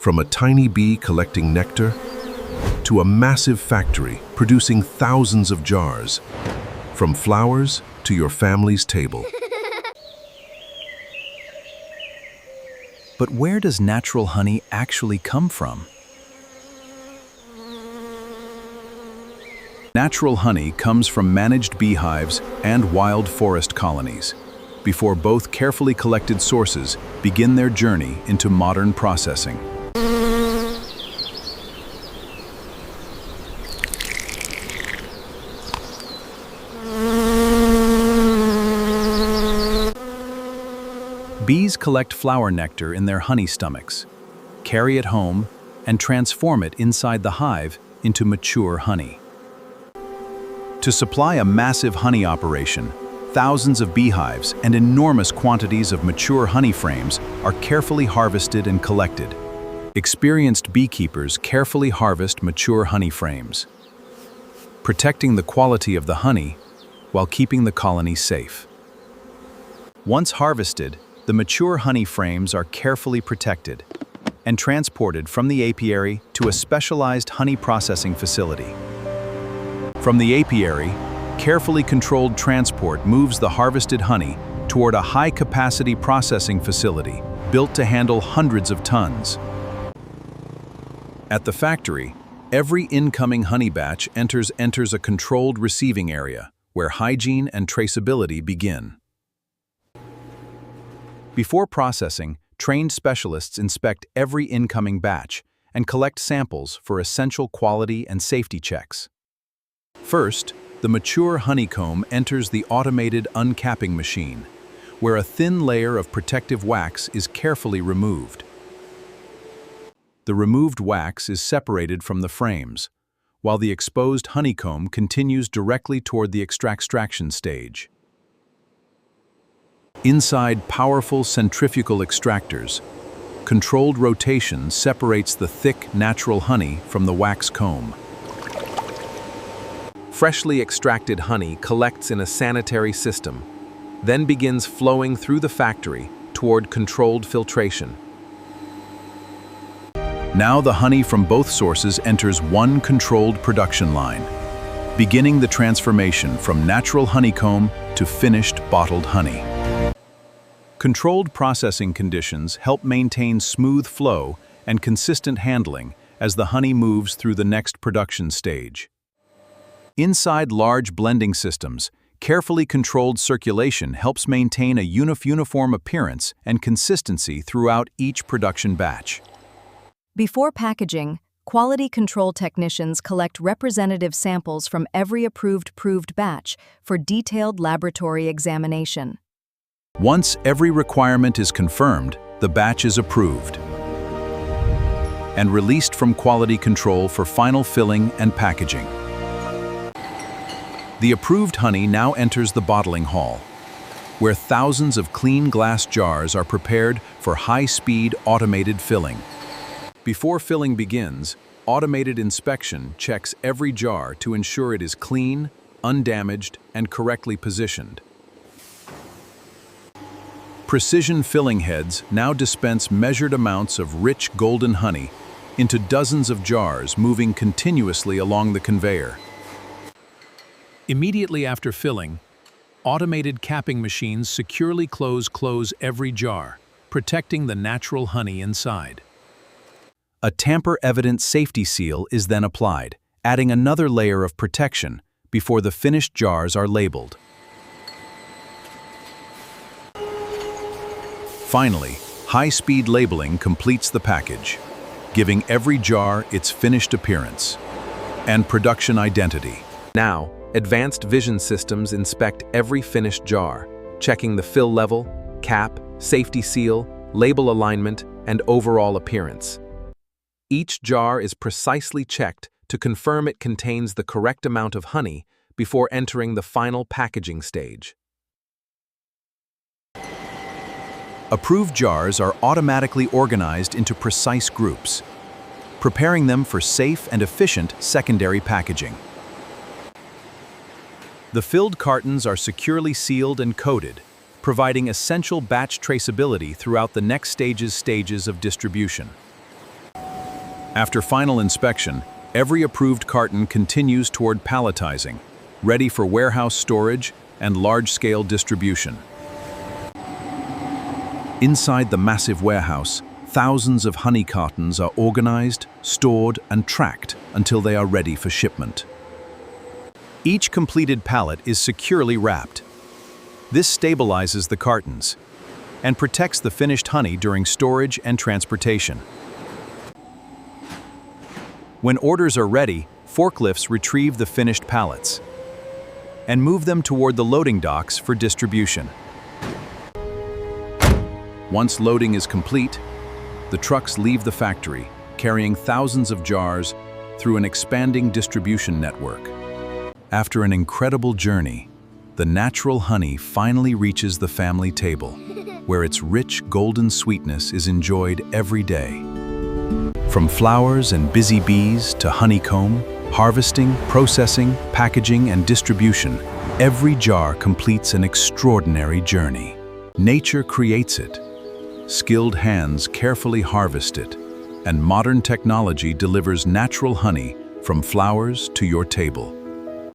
From a tiny bee collecting nectar to a massive factory producing thousands of jars, from flowers to your family's table. But where does natural honey actually come from? Natural honey comes from managed beehives and wild forest colonies, before both carefully collected sources begin their journey into modern processing. Bees collect flower nectar in their honey stomachs, carry it home, and transform it inside the hive into mature honey. To supply a massive honey operation, thousands of beehives and enormous quantities of mature honey frames are carefully harvested and collected. Experienced beekeepers carefully harvest mature honey frames, protecting the quality of the honey while keeping the colony safe. Once harvested, the mature honey frames are carefully protected and transported from the apiary to a specialized honey processing facility. From the apiary, carefully controlled transport moves the harvested honey toward a high-capacity processing facility built to handle hundreds of tons. At the factory, every incoming honey batch enters a controlled receiving area where hygiene and traceability begin. Before processing, trained specialists inspect every incoming batch and collect samples for essential quality and safety checks. First, the mature honeycomb enters the automated uncapping machine, where a thin layer of protective wax is carefully removed. The removed wax is separated from the frames, while the exposed honeycomb continues directly toward the extraction stage. Inside powerful centrifugal extractors, controlled rotation separates the thick, natural honey from the wax comb. Freshly extracted honey collects in a sanitary system, then begins flowing through the factory toward controlled filtration. Now the honey from both sources enters one controlled production line, beginning the transformation from natural honeycomb to finished bottled honey. Controlled processing conditions help maintain smooth flow and consistent handling as the honey moves through the next production stage. Inside large blending systems, carefully controlled circulation helps maintain a uniform appearance and consistency throughout each production batch. Before packaging, quality control technicians collect representative samples from every approved batch for detailed laboratory examination. Once every requirement is confirmed, the batch is approved and released from quality control for final filling and packaging. The approved honey now enters the bottling hall, where thousands of clean glass jars are prepared for high-speed automated filling. Before filling begins, automated inspection checks every jar to ensure it is clean, undamaged, and correctly positioned. Precision filling heads now dispense measured amounts of rich golden honey into dozens of jars moving continuously along the conveyor. Immediately after filling, automated capping machines securely close every jar, protecting the natural honey inside. A tamper-evident safety seal is then applied, adding another layer of protection before the finished jars are labeled. Finally, high-speed labeling completes the package, giving every jar its finished appearance and production identity. Now, advanced vision systems inspect every finished jar, checking the fill level, cap, safety seal, label alignment, and overall appearance. Each jar is precisely checked to confirm it contains the correct amount of honey before entering the final packaging stage. Approved jars are automatically organized into precise groups, preparing them for safe and efficient secondary packaging. The filled cartons are securely sealed and coated, providing essential batch traceability throughout the next stages of distribution. After final inspection, every approved carton continues toward palletizing, ready for warehouse storage and large-scale distribution. Inside the massive warehouse, thousands of honey cartons are organized, stored, and tracked until they are ready for shipment. Each completed pallet is securely wrapped. This stabilizes the cartons and protects the finished honey during storage and transportation. When orders are ready, forklifts retrieve the finished pallets and move them toward the loading docks for distribution. Once loading is complete, the trucks leave the factory, carrying thousands of jars through an expanding distribution network. After an incredible journey, the natural honey finally reaches the family table, where its rich golden sweetness is enjoyed every day. From flowers and busy bees to honeycomb, harvesting, processing, packaging, and distribution, every jar completes an extraordinary journey. Nature creates it, skilled hands carefully harvest it, and modern technology delivers natural honey from flowers to your table.